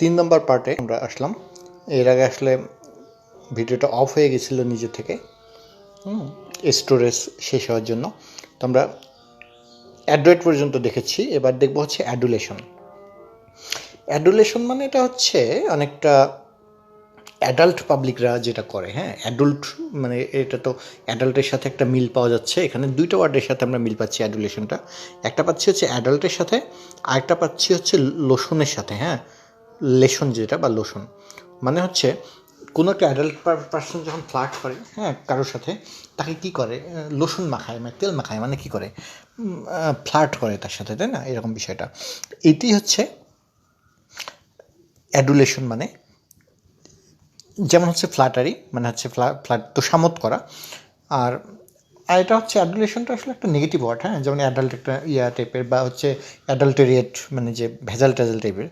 3 নম্বর পার্টে আমরা আসলাম। এর আগে আসলে ভিডিওটা অফ হয়ে গেছিল নিজে থেকে স্টোরেজ শেষ হওয়ার জন্য। তো আমরা অ্যাড্রয়েড পর্যন্ত দেখেছি, এবার দেখব হচ্ছে অ্যাডুলেশন। অ্যাডুলেশন মানে এটা হচ্ছে অনেকটা অ্যাডাল্ট পাবলিকরা যেটা করে, হ্যাঁ অ্যাডাল্ট মানে এটা তো অ্যাডাল্টের সাথে একটা মিল পাওয়া যাচ্ছে। এখানে দুইটা ওয়ার্ডের সাথে আমরা মিল পাচ্ছি অ্যাডুলেশনটা। একটা পাচ্ছি হচ্ছে অ্যাডাল্টের সাথে, আরেকটা পাচ্ছি হচ্ছে লোশনের সাথে। হ্যাঁ, লেশন যেটা বা লোশন মানে হচ্ছে কোনো একটা অ্যাডাল্ট পার্সন যখন ফ্লার্ট করে, হ্যাঁ কারোর সাথে, তাকে কি করে, লোশন মাখায়, মানে তেল মাখায়, মানে কি করে, ফ্লার্ট করে তার সাথে, তাই না? এরকম বিষয়টা, এটি হচ্ছে অ্যাডুলেশন। মানে যেমন হচ্ছে ফ্ল্যাটারি, মানে হচ্ছে ফ্ল্যাট তোষামত করা। আর আর এটা হচ্ছে অ্যাডুলেশনটা আসলে একটা নেগেটিভ ওয়ার্ড, হ্যাঁ, যেমন অ্যাডাল্ট একটা ইয়া টাইপের, বা হচ্ছে অ্যাডাল্টেরিয়েট মানে যে ভেজাল টেজাল টাইপের,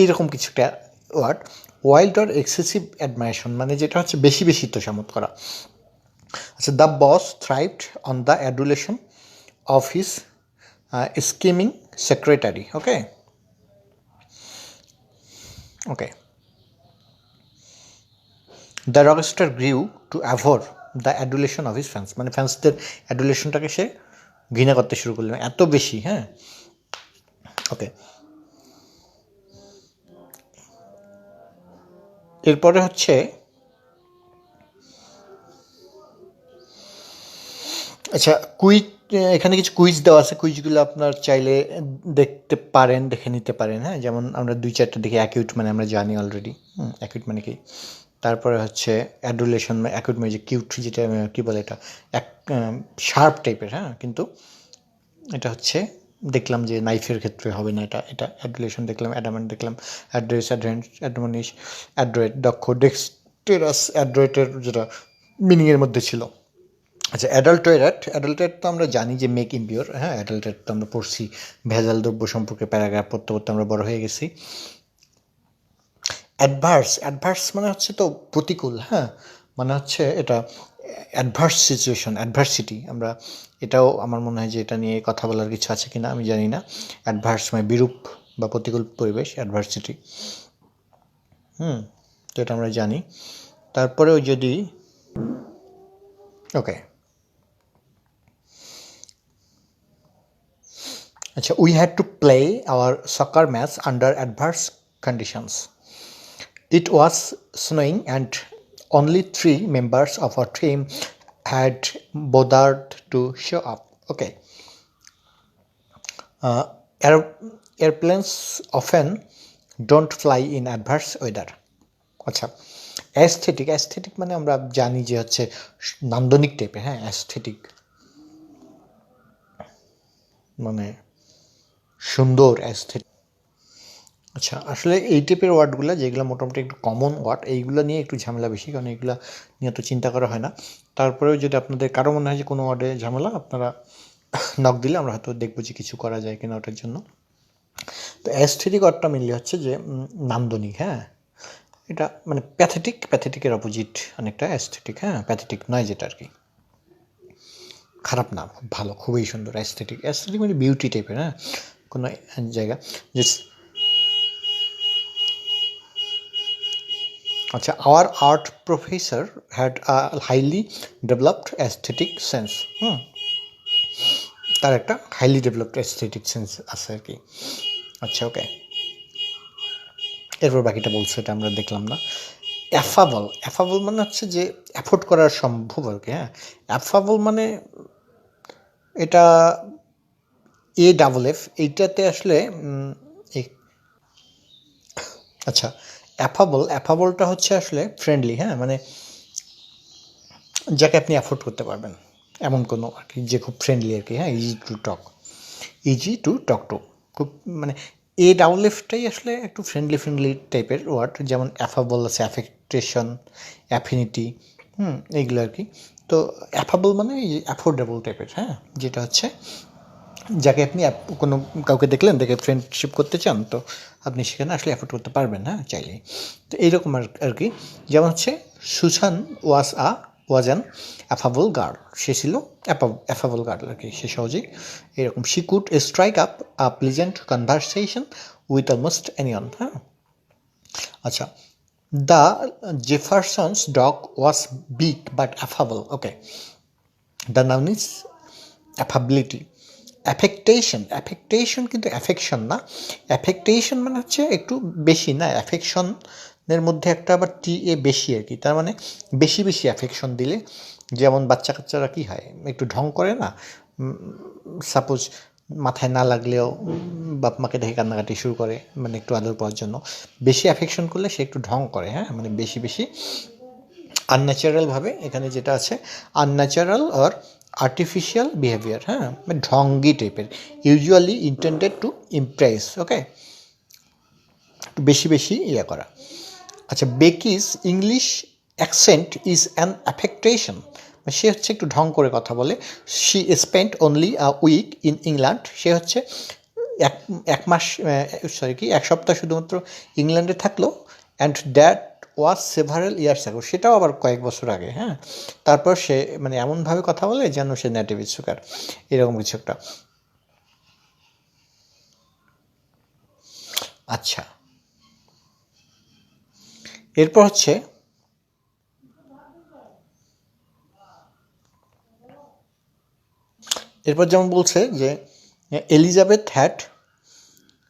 এইরকম কিছু একটা word. Wild or excessive admiration মানে যেটা হচ্ছে বেশি বেশি তোষামত করা। আচ্ছা, the boss thrived on the adulation of his scheming secretary. Okay okay the rockstar grew to savour the adulation of his fans, মানে ফ্যান্সদের অ্যাডুলেশনটাকে সে ঘৃণা করতে শুরু করলেন, এত বেশি। হ্যাঁ, ওকে। এরপরে হচ্ছে আচ্ছা কুইজ, এখানে কিছু কুইজ দেওয়া আছে, কুইজগুলো আপনার চাইলে দেখতে পারেন, দেখে নিতে পারেন। হ্যাঁ, যেমন আমরা 2-4টা দেখি। অ্যাকিউট মানে আমরা জানি অলরেডি, অ্যাকিউট মানে কি। তারপরে হচ্ছে অ্যাডুলেশন, অ্যাকিউট মানে যে কিউট, যেটা কী বলে এটা, এক শার্প টাইপের। হ্যাঁ, কিন্তু এটা হচ্ছে দেখলাম যে নাইফের ক্ষেত্রে হবে না, এটা এটা অ্যাডুলেশন দেখলাম। অ্যাডামেন্ট দেখলাম, অ্যাড্রেস, অ্যাডমনিশ, অ্যাড্রয়েট, দক্ষ, ডেক্সটেরাস, অ্যাড্রয়েটের যেটা মিনিংয়ের মধ্যে ছিল। আচ্ছা, অ্যাডাল্টেট তো আমরা জানি যে মেক ইমপিওর। হ্যাঁ, অ্যাডাল্টেট তো আমরা পড়ছি, ভেজাল দ্রব্য সম্পর্কে প্যারাগ্রাফ পড়তে পড়তে আমরা বড় হয়ে গেছি। অ্যাডভার্স মানে হচ্ছে তো প্রতিকূল। হ্যাঁ, মানে হচ্ছে এটা অ্যাডভার্স সিচুয়েশন, অ্যাডভার্সিটি। আমরা এটাও আমার মনে হয় যে এটা নিয়ে কথা বলার কিছু আছে কিনা আমি জানি না। অ্যাডভার্স মানে বিরূপ বা প্রতিকূল পরিবেশ, অ্যাডভার্সিটি। তো এটা আমরা জানি। তারপরেও যদি ওকে আচ্ছা, we had to play our soccer match under adverse conditions. It was snowing and only 3 members of our team had bothered to show up. Okay. Uh, airplanes often don't fly in adverse weather. আচ্ছা, aesthetic মানে আমরা জানি যে হচ্ছে নান্দনিক টাইপের। হ্যাঁ, aesthetic মানে সুন্দর, অ্যাস্থেটিক। আচ্ছা, আসলে এই টাইপের ওয়ার্ডগুলো যেগুলো মোটামুটি একটু কমন ওয়ার্ড, এইগুলো নিয়ে একটু ঝামেলা বেশি, কারণ এগুলো নিয়ে তো চিন্তা করা হয় না। তারপরেও যদি আপনাদের কারো মনে হয় যে কোনো ওয়ার্ডে ঝামেলা, আপনারা নক দিলে আমরা হয়তো দেখবো যে কিছু করা যায় কিনা ওটার জন্য। তো অ্যাস্থেটিক ওয়ার্ডটা মেনলি হচ্ছে যে নান্দনিক। হ্যাঁ, এটা মানে প্যাথেটিকের অপোজিট অনেকটা অ্যাস্থেটিক। হ্যাঁ, প্যাথেটিক নয় যেটা আর কি, খারাপ না, খুব ভালো, খুবই সুন্দর। অ্যাস্থেটিক মানে বিউটি টাইপের। হ্যাঁ, কোনো জায়গা যে আচ্ছা, our art professor had a highly developed aesthetic sense. তার একটা হাইলি ডেভেলপড অ্যাস্থেটিক সেন্স আছে আর কি। আচ্ছা, ওকে। এরপর বাকিটা বলছে, এটা আমরা দেখলাম না। অ্যাফাবল মানে হচ্ছে যে অ্যাফোর্ড করার সম্ভব আর কি। হ্যাঁ, অ্যাফাবল মানে এটা AFF, এইটাতে আসলে আচ্ছা, অ্যাফাবলটা হচ্ছে আসলে ফ্রেন্ডলি। হ্যাঁ, মানে যাকে আপনি অ্যাফোর্ড করতে পারবেন, এমন কোনো আর কি, যে খুব ফ্রেন্ডলি আর কি। হ্যাঁ, ইজি টু টক টু, খুব মানে AFFটাই আসলে একটু ফ্রেন্ডলি টাইপের ওয়ার্ড। যেমন অ্যাফাবল আছে, অ্যাফেকটেশন, অ্যাফিনিটি, এইগুলো আর কি। তো অ্যাফাবল মানে অ্যাফোর্ডেবল টাইপের। হ্যাঁ, যেটা হচ্ছে যাকে আপনি কোনো কাউকে দেখে ফ্রেন্ডশিপ করতে চান, তো আপনি সেখানে আসলে অ্যাফোর্ড করতে পারবেন, হ্যাঁ, চাইলেই। তো এইরকম আর কি। যেমন হচ্ছে Susan was an affable girl, সে ছিল অ্যাফাবল গার্ল আর কি, সে সহজেই এরকম। She could strike up a pleasant conversation with almost anyone. হ্যাঁ, আচ্ছা, the Jeffersons dog was big but affable. Okay, the noun is affability. Affectation কিন্তু অ্যাফেকশন না। অ্যাফেকটেশন মানে হচ্ছে একটু বেশি না, অ্যাফেকশনের মধ্যে একটা আবার টি এ বেশি আর কি, তার মানে বেশি বেশি অ্যাফেকশন দিলে, যেমন বাচ্চা কাচ্চারা কী হয় একটু ঢং করে না, সাপোজ মাথায় না লাগলেও বাপ মাকে দেখে কান্নাকাটি শুরু করে, মানে একটু আদর পাওয়ার জন্য। বেশি অ্যাফেকশন করলে সে একটু ঢং করে, হ্যাঁ, মানে বেশি বেশি আনন্যাচারালভাবে, এখানে যেটা আছে আনন্যাচারাল অর আর্টিফিশিয়াল বিহেভিয়ার, হ্যাঁ, মানে ঢঙ্গি টাইপের, usually intended to impress. Okay, একটু বেশি বেশি ইয়ে করা। আচ্ছা, Becky's English accent is an affectation, সে হচ্ছে একটু ঢং করে কথা বলে। She spent only a week in England, সে হচ্ছে এক এক মাস, এক সপ্তাহ শুধুমাত্র ইংল্যান্ডে থাকলো। And that was several years ago, সেটাও আবার কয়েক বছর আগে, হ্যাঁ। তারপর সে মানে এমনভাবে কথা বলে যেন সে নেটিভ স্পিকার, এরকম কিছু একটা। আচ্ছা, এরপর হচ্ছে যেমন বলছে যে Elizabeth had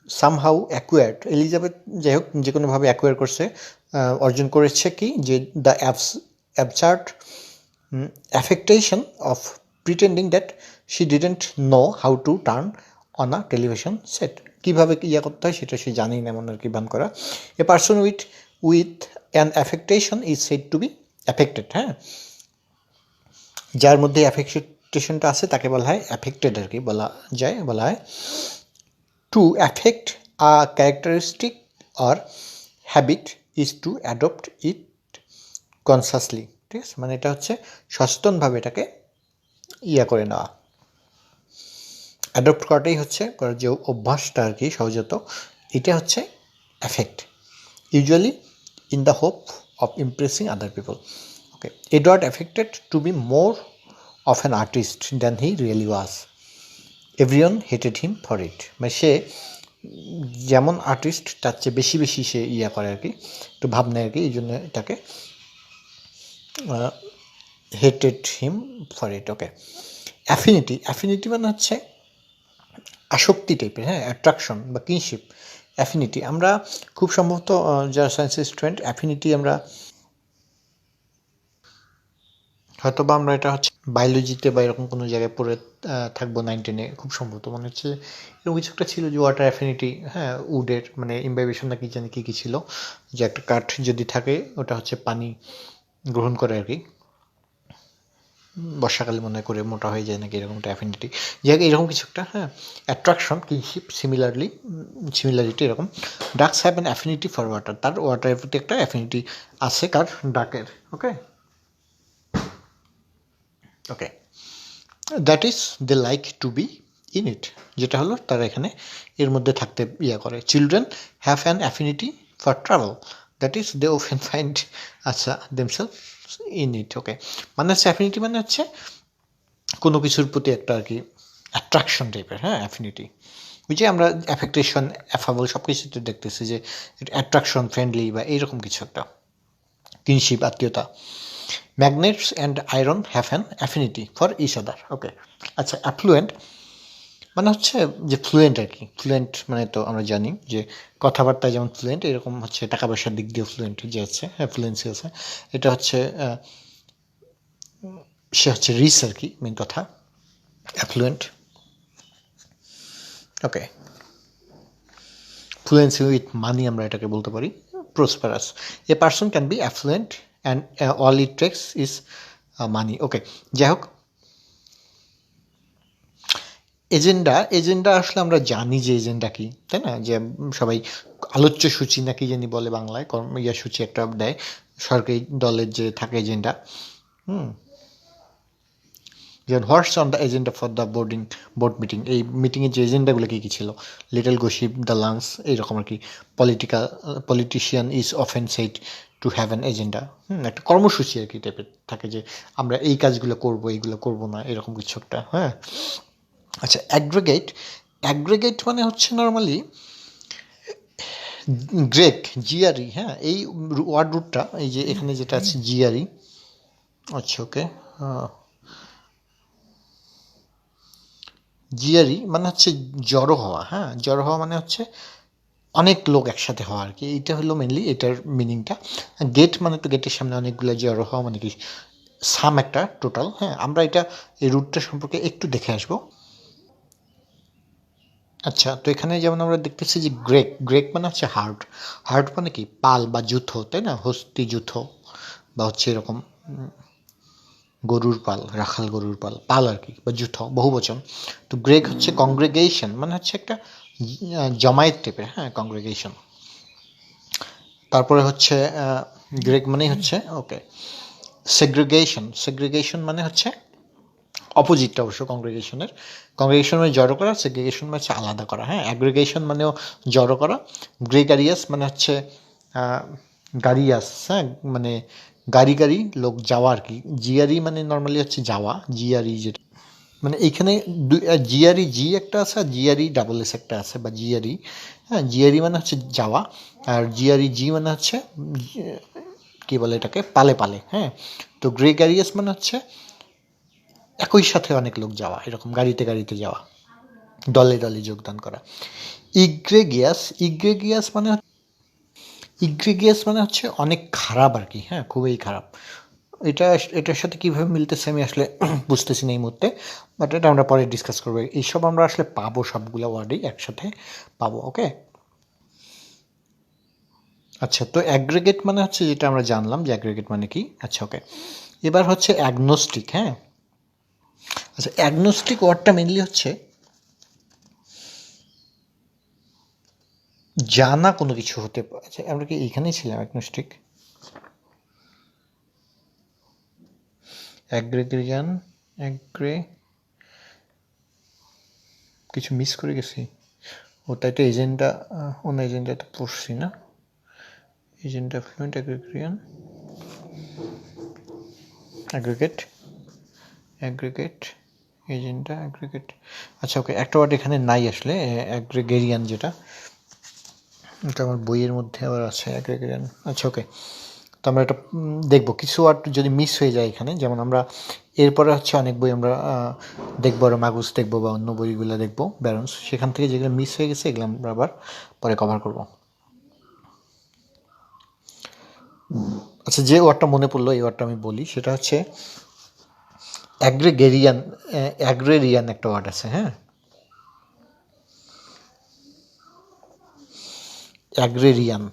somehow acquired, Elizabeth যাই হোক যে কোনোভাবে অ্যাকুয়ার করছে, অর্জন করেছে কি, যে the absurd affectation of pretending that she didn't know how to turn on a television set, কীভাবে ইয়া করতে হয় সেটা সে জানেই না, এমন আর কি ভান করা। A person with an affectation is said to be affected, হ্যাঁ, যার মধ্যে অ্যাফেক্টেশনটা আছে তাকে বলা হয় অ্যাফেক্টেড আর কি, বলা হয় to affect a characteristic or habit is to adopt it consciously, ঠিক আছে, মানে এটা হচ্ছে সচেতনভাবে এটাকে ইয়া করে নেওয়া, অ্যাডপ্ট করাটাই হচ্ছে যে অভ্যাসটা আর কি সহজত, এটা হচ্ছে affect, usually in the hope of impressing other people. Okay, Edward affected to be more of an artist than he really was, everyone hated him for it, মানে সে যেমন আর্টিস্ট তার চেয়ে বেশি বেশি সে ইয়া করে আর কি, একটু ভাব নেয় আর কি, এই জন্য এটাকে hated him for it. Okay, affinity মানে হচ্ছে আসক্তি টাইপের, হ্যাঁ, অ্যাট্রাকশন বা কিনশিপ। অ্যাফিনিটি আমরা খুব সম্ভবত যারা সায়েন্সের স্টুডেন্ট, অ্যাফিনিটি আমরা হয়তো বা আমরা এটা হচ্ছে বায়োলজিতে বা এরকম কোনো জায়গায় পড়ে থাকবো 9-10-এ, খুব সম্ভবত মনে হচ্ছে এরকম কিছু একটা ছিল যে ওয়াটার অ্যাফিনিটি, হ্যাঁ, উডের মানে ইমবাইবেশন না কি জানি কী কী ছিল, যে একটা কাঠ যদি থাকে ওটা হচ্ছে পানি গ্রহণ করে আর কি, বর্ষাকালে মনে করে মোটা হয়ে যায় নাকি, এরকম একটা অ্যাফিনিটি, যাই এরকম কিছু একটা, হ্যাঁ, অ্যাট্রাকশন, কিনশিপ, সিমিলারিটি এরকম। Ducks have an affinity for water, তার ওয়াটারের প্রতি একটা অ্যাফিনিটি আছে কার, ডাকের। Okay, okay, that is they like to be in it, যেটা হলো তারা এখানে এর মধ্যে থাকতে ইয়া করে। Children have an affinity for travel, that is they often find আচ্ছা দেমসেলফ ইন ইট। ওকে, মানে হচ্ছে অ্যাফিনিটি মানে হচ্ছে কোনো কিছুর প্রতি একটা আর কি অ্যাট্রাকশন টাইপের, হ্যাঁ, অ্যাফিনিটি। ওই যে আমরা অ্যাফেক্টেশন, অ্যাফাবল সব কিছুতে দেখতেছি যে অ্যাট্রাকশন, ফ্রেন্ডলি বা এইরকম কিছু একটা, কিনশিপ, আত্মীয়তা। Magnets and iron have an affinity for each other. Okay, আচ্ছা, অ্যাফ্লুয়েন্ট মানে হচ্ছে যে ফ্লুয়েন্ট আর কি, ফ্লুয়েন্ট মানে তো আমরা জানি যে কথাবার্তায় যেমন ফ্লুয়েন্ট, এরকম হচ্ছে টাকা পয়সার দিক দিয়ে ফ্লুয়েন্ট যে আছে, হ্যাঁ, ফ্লুয়েন্সি আছে, এটা হচ্ছে সে হচ্ছে রিচ আর কি, মেন কথা affluent. Okay, fluency with money আমরা এটাকে বলতে পারি prosperous. A person can be affluent and all it takes is money. Okay, যাই হোক, এজেন্ডা আসলে আমরা জানি যে এজেন্ডা কি, তাই না, যে সবাই আলোচ্য সূচি নাকি জানি বলে বাংলায়, সূচি একটা দেয় সরকারি দলের যে থাকে এজেন্ডা, যেমন হোয়াটস on the agenda for the board meeting, এই মিটিংয়ের যে এজেন্ডাগুলো কী কী ছিল, লিটল গসিপ, দ্য লাঞ্চ, এইরকম আর কি। Politician is often said to have an agenda, একটা কর্মসূচি আর কি টাইপের থাকে, যে আমরা এই কাজগুলো করবো, এইগুলো করবো না, এরকম কিছু একটা, হ্যাঁ। আচ্ছা, অ্যাগ্রেগেট মানে হচ্ছে নর্মালি গ্রেক, জিআরই, হ্যাঁ, এই ওয়ার্ড রুটটা এই যে এখানে যেটা আছে জিআরই। আচ্ছা, ওকে। জিআরই মানে হচ্ছে জড়ো হওয়া, হ্যাঁ, জড়ো হওয়া মানে হচ্ছে অনেক লোক একসাথে হওয়া আর কি, এইটা হলো মেনলি এটার মিনিংটা। গেট মানে তো গেটের সামনে অনেকগুলো জড়ো হওয়া মানে কি সাম একটা টোটাল, হ্যাঁ। আমরা এটা এই রুটটা সম্পর্কে একটু দেখে আসবো। আচ্ছা, তো এখানে যেমন আমরা দেখতেছি যে গ্রেক, গ্রেক মানে হচ্ছে হার্ট, হার্ট মানে কি পাল বা যুথ, তাই না, হস্তি যুথ বা হচ্ছে এরকম গরুর পাল, রাখাল গরুর পাল, পাল আর কি, বা যুথ বহু বচন। তো গ্রেক হচ্ছে কংগ্রেগেশন মানে হচ্ছে একটা জমায়েত টাইপের, হ্যাঁ, কংগ্রেগেশন। তারপরে হচ্ছে গ্রেক মানেই হচ্ছে ওকে সেগ্রিগেশন, সেগ্রিগেশন মানে হচ্ছে অপোজিটটা অবশ্য কংগ্রেগেশনের। কংগ্রেগেশন মানে জড়ো করা, সেগ্রিগেশন মানে হচ্ছে আলাদা করা, হ্যাঁ। অ্যাগ্রিগেশন মানেও জড়ো করা। গ্রেগারিয়াস মানে হচ্ছে গাড়িয়াস, হ্যাঁ, মানে গাড়ি গাড়ি লোক যাওয়া আর কি। জিআরই মানে নর্মালি হচ্ছে যাওয়া, জিআরই যেটা মানে এইখানে জিআরই জি একটা আছে আর জিআরই ডাবল এস একটা আছে বা জিআরই, হ্যাঁ। জিআরই মানে হচ্ছে যাওয়া, আর জিআরই জি মানে হচ্ছে কী বলে এটাকে, পালে পালে, হ্যাঁ। তো গ্রেগারিয়াস মানে হচ্ছে একই সাথে অনেক লোক যাওয়া, এরকম গাড়িতে গাড়িতে যাওয়া, দলে দলে যোগদান করা। ইগ্রেগিয়াস, ইগ্রেগিয়াস মানে ইগ্রেগিয়াস মানে হচ্ছে অনেক খারাপ আর কি, হ্যাঁ, খুবই খারাপ। এটা এটার সাথে কীভাবে মিলতেছে আমি আসলে বুঝতেছি না এই মুহূর্তে, বাট এটা আমরা পরে ডিসকাস করবো। এইসব আমরা আসলে পাবো, সবগুলো ওয়ার্ডেই একসাথে পাবো, ওকে। আচ্ছা, তো অ্যাগ্রিগেট মানে হচ্ছে যেটা আমরা জানলাম যে অ্যাগ্রিগেট মানে কি। আচ্ছা, ওকে। এবার হচ্ছে অ্যাগনোস্টিক, হ্যাঁ। আচ্ছা, অ্যাগনোস্টিক ওয়ার্ডটা মেনলি হচ্ছে জানা কোনো কিছু হতে পারে। আচ্ছা, আমরা কি এইখানেই ছিলাম অ্যাগনোস্টিক? অ্যাগ্রেগেরিয়ান, অ্যাগ্রে, কিছু মিস করে গেছি। ও তাই তো এজেন্ডা, অন্য এজেন্ডাটা পড়ছি না। Agenda fluent aggregarian, aggregate, aggregate, agenda, aggregate. আচ্ছা, ওকে, একটা ওয়ার্ড এখানে নাই আসলে, অ্যাগ্রেগেরিয়ান যেটা, এটা আমার বইয়ের মধ্যে আবার আছে অ্যাগ্রেগেরিয়ান। আচ্ছা, ওকে। তো আমরা এটা দেখবো, কিছু ওয়ার্ড যদি মিস হয়ে যায় এখানে, যেমন আমরা এরপরে হচ্ছে অনেক বই আমরা দেখবো, আর মাগুস দেখবো বা অন্য বইগুলো দেখবো ব্যারন্স, সেখান থেকে যেগুলো মিস হয়ে গেছে এগুলো আমরা আবার পরে কভার করব। আচ্ছা, যে ওয়ার্ডটা মনে পড়লো এই ওয়ার্ডটা আমি বলি, সেটা হচ্ছে অ্যাগ্রেগেরিয়ান, অ্যাগ্রেরিয়ান একটা ওয়ার্ড আছে, হ্যাঁ, অ্যাগ্রেরিয়ান,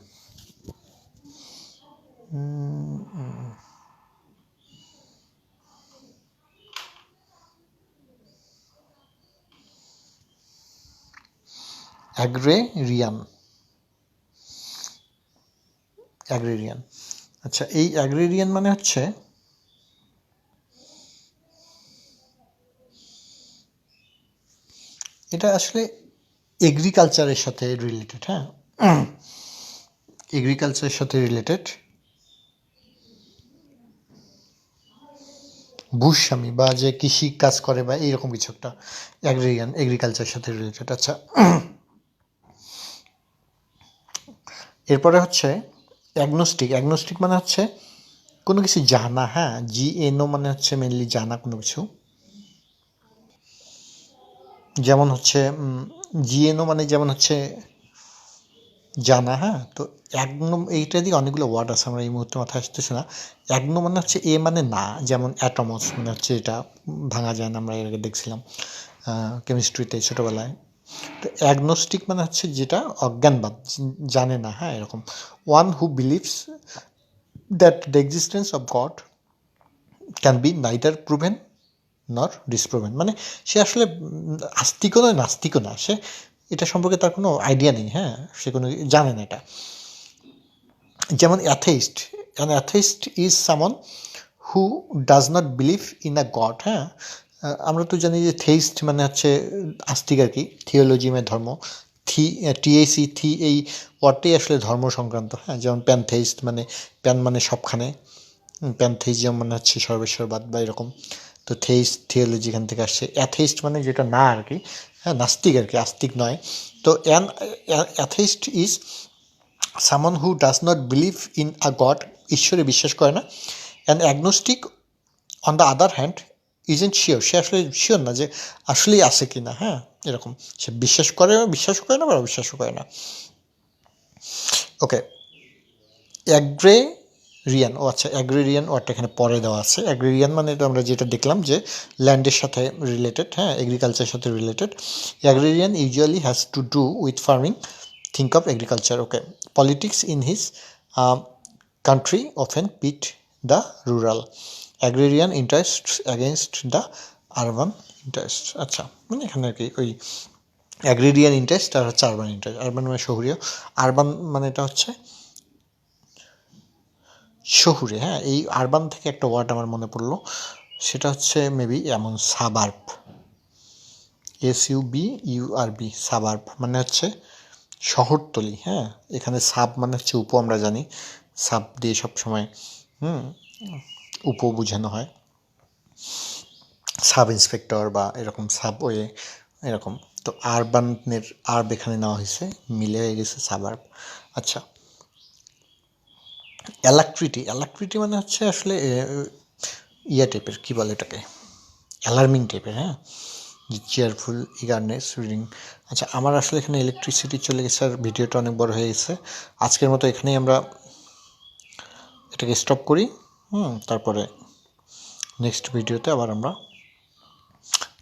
অ্যাগ্রেরিয়ান, অ্যাগ্রেরিয়ান। আচ্ছা, এই অ্যাগ্রেরিয়ান মানে হচ্ছে এটা আসলে এগ্রিকালচারের সাথে রিলেটেড, হ্যাঁ, এগ্রিকালচারের সাথে রিলেটেড, ভূস্বামী বা যে কৃষি কাজ করে বা এইরকম কিছু একটা, অ্যাগ্রিয়ান, এগ্রিকালচারের সাথে রিলেটেড। আচ্ছা, এরপরে হচ্ছে অ্যাগনোস্টিক, অ্যাগনোস্টিক মানে হচ্ছে কোনো কিছু জানা, হ্যাঁ, জিএনও মানে হচ্ছে মেনলি জানা কোনো কিছু, যেমন হচ্ছে জিএনও মানে যেমন হচ্ছে জানা, হ্যাঁ। তো অ্যাগনো এইটা দিয়ে অনেকগুলো ওয়ার্ড আছে, আমার এই মুহূর্তে মাথায় আসতেছে না। অ্যাগনো মানে হচ্ছে এ মানে না, যেমন অ্যাটমস মানে হচ্ছে এটা ভাঙা যায় না, আমরা এর আগে দেখছিলাম কেমিস্ট্রিতে ছোটোবেলায়। তো অ্যাগনোস্টিক মানে হচ্ছে যেটা অজ্ঞানবাদ, জানে না, হ্যাঁ, এরকম। One who believes that the existence of god can be neither proven নর ডিসপ্রুভেন, মানে সে আসলে আস্তিকও নয় নাস্তিকও না, সে এটা সম্পর্কে তার কোনো আইডিয়া নেই, হ্যাঁ, সে কোনো জানে না এটা। যেমন atheist, an atheist is someone who does not believe in a god, হ্যাঁ। আমরা তো জানি যে থেইস্ট মানে হচ্ছে আস্তিক আর কি, থিওলজি মানে ধর্ম, টিএসি থি এই ওয়ার্ডটাই আসলে ধর্ম সংক্রান্ত, হ্যাঁ। যেমন প্যানথেইস্ট মানে প্যান মানে সবখানে, প্যানথেইজম মানে হচ্ছে সর্বেশ্বরবাদ বা এরকম। তো থেইস্ট থিওলজি এখান থেকে আসছে। অ্যাথেইস্ট মানে যেটা না আর কি, হ্যাঁ, নাস্তিক আর কি, আস্তিক নয়। তো an atheist is someone who does not believe in a god, ঈশ্বরে বিশ্বাস করে না। And agnostic on the other hand isn't sure, সে আসলে শিওর না যে আসলেই আছে কি না, হ্যাঁ এরকম, সে বিশ্বাসও করে না বা অবিশ্বাসও করে না। ওকে, অ্যাগ্রেরিয়ান, ও আচ্ছা অ্যাগ্রেরিয়ান ওয়ার্ডটা এখানে পরে দেওয়া আছে। অ্যাগ্রেরিয়ান মানে এটা আমরা যেটা দেখলাম যে ল্যান্ডের সাথে রিলেটেড, হ্যাঁ এগ্রিকালচারের সাথে related. Agrarian usually has to do with farming, think of agriculture. Okay, politics in his country often pit the rural, agrarian interest against the urban interest. আচ্ছা, মানে এখানে আর কি ওই অ্যাগ্রেরিয়ান ইন্টারেস্ট আর হচ্ছে আরবান ইন্টারেস্ট। আরবান মানে শহুরে, urban মানে এটা হচ্ছে শহুরে, হ্যাঁ এই আরবান থেকে একটা ওয়ার্ড আমার মনে পড়লো, সেটা হচ্ছে মেবি এমন সাবার্ব, SUBURB, সাবার্ব মানে হচ্ছে শহরতলি, হ্যাঁ এখানে সাব মানে হচ্ছে উপ, আমরা জানি সাব দিয়ে সবসময় উপ বোঝানো হয়, সাব ইন্সপেক্টর বা এরকম সাবওয়ে এরকম। তো আরবানের আরব এখানে নেওয়া হয়েছে, মিলে হয়ে গেছে সাবার্ব। আচ্ছা, অ্যালাক্রিটি মানে হচ্ছে আসলে ইয়া টাইপের, কী বলে এটাকে, অ্যালার্মিং টাইপের, হ্যাঁ চেয়ারফুল, ইগারনেস, রিডিং। আচ্ছা, আমার আসলে এখানে ইলেকট্রিসিটি চলে গেছে আর ভিডিওটা অনেক বড় হয়ে গেছে। আজকের মতো এখানেই আমরা এটাকে স্টপ করি, তারপরে নেক্সট ভিডিওতে আবার আমরা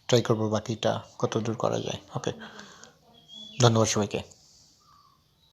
ট্রাই করবো বাকিটা কত দূর করা যায়। ওকে, ধন্যবাদ সবাইকে।